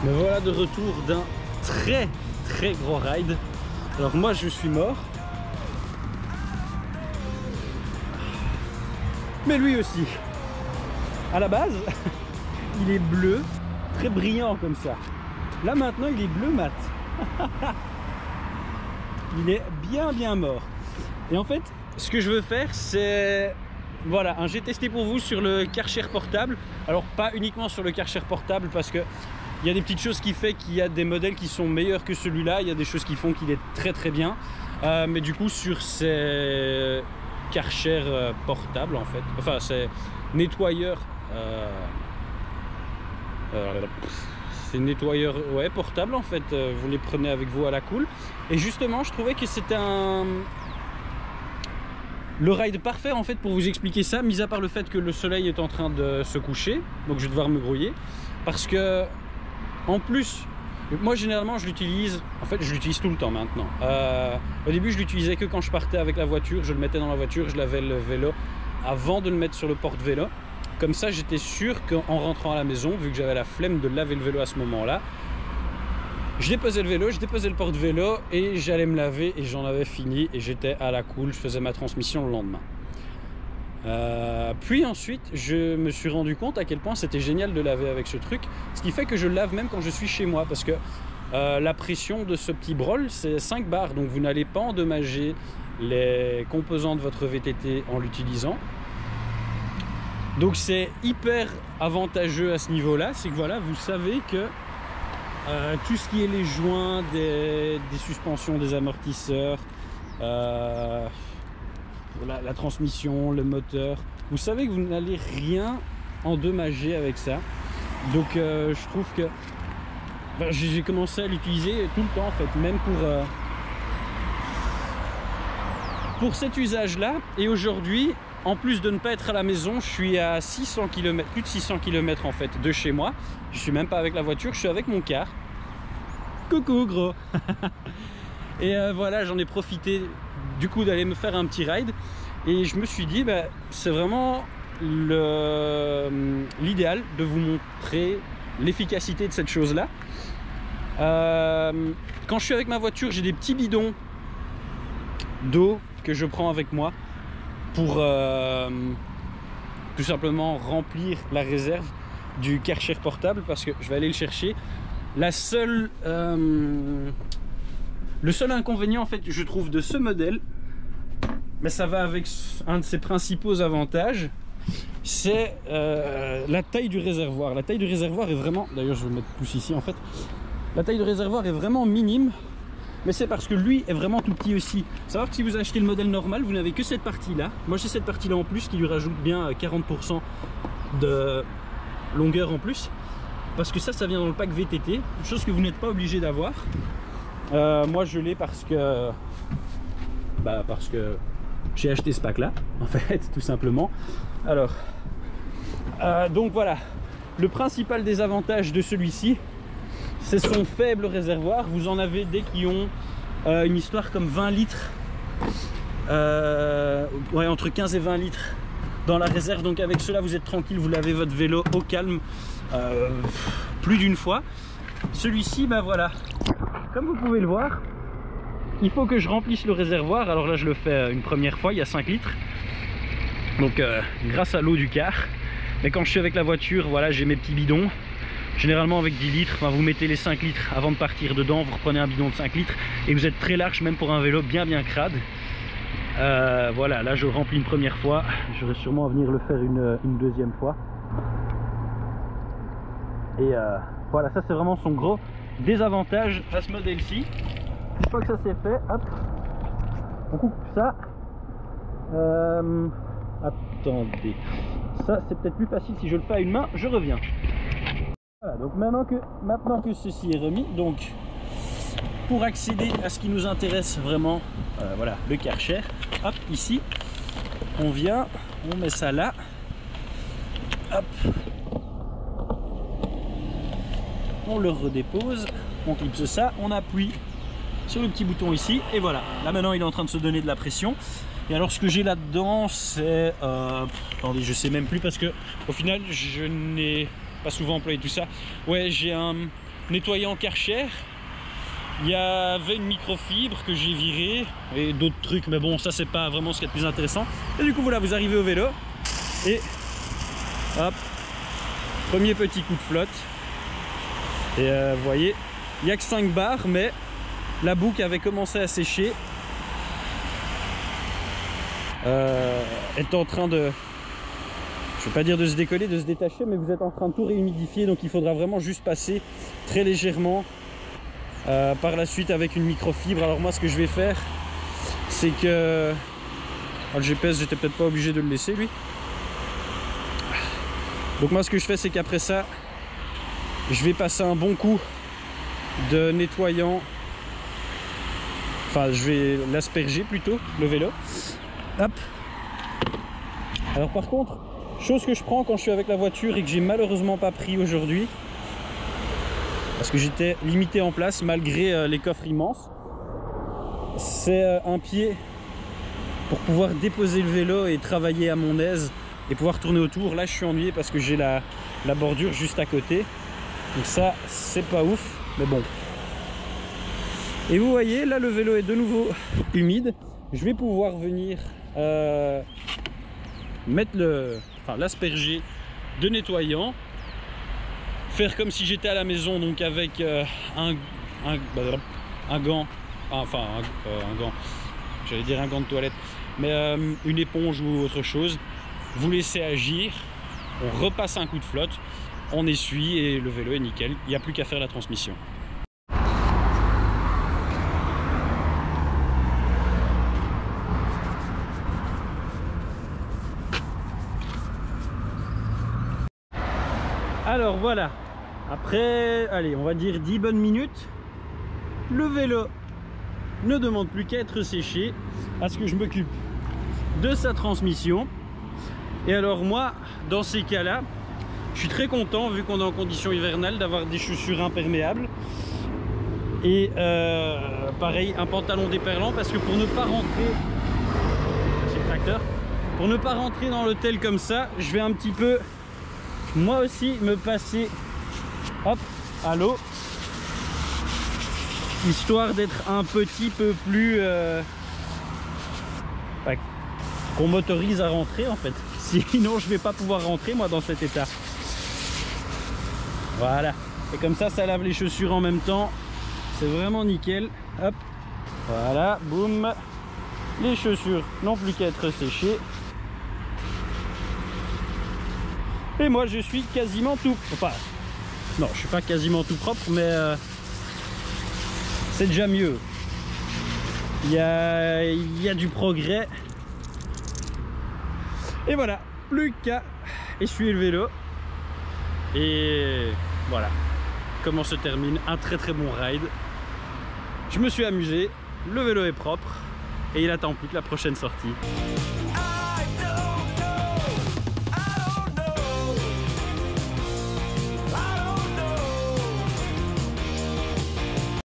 Me voilà de retour d'un très gros ride. Alors moi je suis mort. Mais lui aussi. À la base, il est bleu, très brillant comme ça. Là maintenant il est bleu mat. Il est bien mort. Et en fait, ce que je veux faire, c'est... Voilà, j'ai testé pour vous sur le Karcher portable. Alors pas uniquement sur le Karcher portable parce que il y a des petites choses qui fait qu'il y a des modèles qui sont meilleurs que celui-là. Il y a des choses qui font qu'il est très bien. Mais du coup sur ces Karcher portables en fait, enfin c'est nettoyeur. C'est nettoyeur portable en fait. Vous les prenez avec vous à la cool. Et justement, je trouvais que c'était le ride parfait en fait pour vous expliquer ça, mis à part le fait que le soleil est en train de se coucher, donc je vais devoir me grouiller, parce que en plus, moi généralement je l'utilise, en fait je l'utilise tout le temps maintenant. Au début je l'utilisais que quand je partais avec la voiture, je le mettais dans la voiture, je lavais le vélo avant de le mettre sur le porte-vélo. Comme ça j'étais sûr qu'en rentrant à la maison, vu que j'avais la flemme de laver le vélo à ce moment-là, je déposais le vélo, je déposais le porte-vélo et j'allais me laver et j'en avais fini et j'étais à la cool, je faisais ma transmission le lendemain. Puis ensuite, je me suis rendu compte à quel point c'était génial de laver avec ce truc, ce qui fait que je lave même quand je suis chez moi parce que la pression de ce petit brol c'est 5 bars, donc vous n'allez pas endommager les composants de votre VTT en l'utilisant. Donc c'est hyper avantageux à ce niveau-là, c'est que voilà, vous savez que tout ce qui est les joints des suspensions, des amortisseurs, la transmission, le moteur, vous savez que vous n'allez rien endommager avec ça. Donc je trouve que j'ai commencé à l'utiliser tout le temps en fait, même pour cet usage-là. Et aujourd'hui, en plus de ne pas être à la maison, je suis à 600 km, plus de 600 km en fait de chez moi. Je suis même pas avec la voiture, je suis avec mon car. Coucou gros. Et voilà, j'en ai profité du coup d'aller me faire un petit ride. Et je me suis dit, c'est vraiment l'idéal de vous montrer l'efficacité de cette chose-là. Quand je suis avec ma voiture, j'ai des petits bidons d'eau que je prends avec moi pour tout simplement remplir la réserve du Karcher portable, parce que je vais aller le chercher. Le seul inconvénient en fait je trouve de ce modèle, mais ça va avec un de ses principaux avantages, c'est la taille du réservoir. La taille du réservoir est vraiment, d'ailleurs je vais mettre plus ici en fait, la taille du réservoir est vraiment minime. Mais c'est parce que lui est vraiment tout petit aussi. Faut savoir que si vous achetez le modèle normal, vous n'avez que cette partie-là. Moi j'ai cette partie-là en plus qui lui rajoute bien 40% de longueur en plus. Parce que ça vient dans le pack VTT, chose que vous n'êtes pas obligé d'avoir. Moi je l'ai parce que j'ai acheté ce pack-là, en fait, tout simplement. Alors, donc voilà, le principal désavantage de celui-ci, c'est son faible réservoir. Vous en avez des qui ont une histoire comme 20 litres, entre 15 et 20 litres dans la réserve. Donc avec cela vous êtes tranquille, vous lavez votre vélo au calme plus d'une fois. Celui-ci, voilà, comme vous pouvez le voir, il faut que je remplisse le réservoir. Alors là je le fais une première fois, il y a 5 litres, donc grâce à l'eau du car. Mais quand je suis avec la voiture, voilà, j'ai mes petits bidons. Généralement avec 10 litres, vous mettez les 5 litres avant de partir dedans, vous reprenez un bidon de 5 litres et vous êtes très large même pour un vélo bien crade. Voilà, là je le remplis une première fois, je vais sûrement venir le faire une deuxième fois. Et voilà, ça c'est vraiment son gros désavantage à ce modèle-ci. Une fois que ça c'est fait, hop, on coupe ça. Attendez, ça c'est peut-être plus facile si je le fais à une main, je reviens. Voilà, donc maintenant que ceci est remis, donc pour accéder à ce qui nous intéresse vraiment, voilà, le Karcher, hop, ici, on vient, on met ça là, hop, on le redépose, on clipse ça, on appuie sur le petit bouton ici, et voilà, là maintenant il est en train de se donner de la pression. Et alors ce que j'ai là-dedans, c'est, attendez, je sais même plus parce que au final je n'ai pas souvent employé tout ça. Ouais, j'ai un nettoyant Karcher. Il y avait une microfibre que j'ai virée et d'autres trucs, mais bon, ça c'est pas vraiment ce qui est le plus intéressant. Et du coup voilà, vous arrivez au vélo et hop, premier petit coup de flotte. Et vous voyez, il n'y a que 5 barres, mais la boucle avait commencé à sécher. Est en train de, je vais pas dire de se décoller, de se détacher, mais vous êtes en train de tout réhumidifier, donc il faudra vraiment juste passer très légèrement par la suite avec une microfibre. Alors moi ce que je vais faire, c'est que le GPS, j'étais peut-être pas obligé de le laisser lui. Donc moi ce que je fais, c'est qu'après ça, je vais passer un bon coup de nettoyant, enfin je vais l'asperger plutôt, le vélo. Hop. Alors par contre, chose que je prends quand je suis avec la voiture et que j'ai malheureusement pas pris aujourd'hui, parce que j'étais limité en place malgré les coffres immenses, c'est un pied pour pouvoir déposer le vélo et travailler à mon aise et pouvoir tourner autour. Là je suis ennuyé parce que j'ai la bordure juste à côté, donc ça c'est pas ouf, mais bon. Et vous voyez, là le vélo est de nouveau humide. Je vais pouvoir venir mettre l'asperger de nettoyant, faire comme si j'étais à la maison, donc avec un gant, enfin un gant, j'allais dire un gant de toilette, mais une éponge ou autre chose. Vous laissez agir, on repasse un coup de flotte, on essuie et le vélo est nickel, il n'y a plus qu'à faire la transmission. Alors voilà, après, allez, on va dire 10 bonnes minutes, le vélo ne demande plus qu'à être séché, à ce que je m'occupe de sa transmission. Et alors moi, dans ces cas-là, je suis très content, vu qu'on est en conditions hivernales, d'avoir des chaussures imperméables. Et pareil, un pantalon déperlant, parce que pour ne pas rentrer, c'est le tracteur, pour ne pas rentrer dans l'hôtel comme ça, je vais un petit peu, moi aussi, me passer, hop, à l'eau, histoire d'être un petit peu plus qu'on m'autorise à rentrer en fait. Sinon je vais pas pouvoir rentrer moi dans cet état. Voilà, et comme ça lave les chaussures en même temps, c'est vraiment nickel. Hop, voilà, boum, les chaussures n'ont plus qu'à être séchées. Et moi je suis quasiment tout, enfin non, je suis pas quasiment tout propre, mais c'est déjà mieux. Il y a du progrès. Et voilà, plus qu'à essuyer le vélo. Et voilà comment se termine un très très bon ride. Je me suis amusé, le vélo est propre et il attend plus que la prochaine sortie.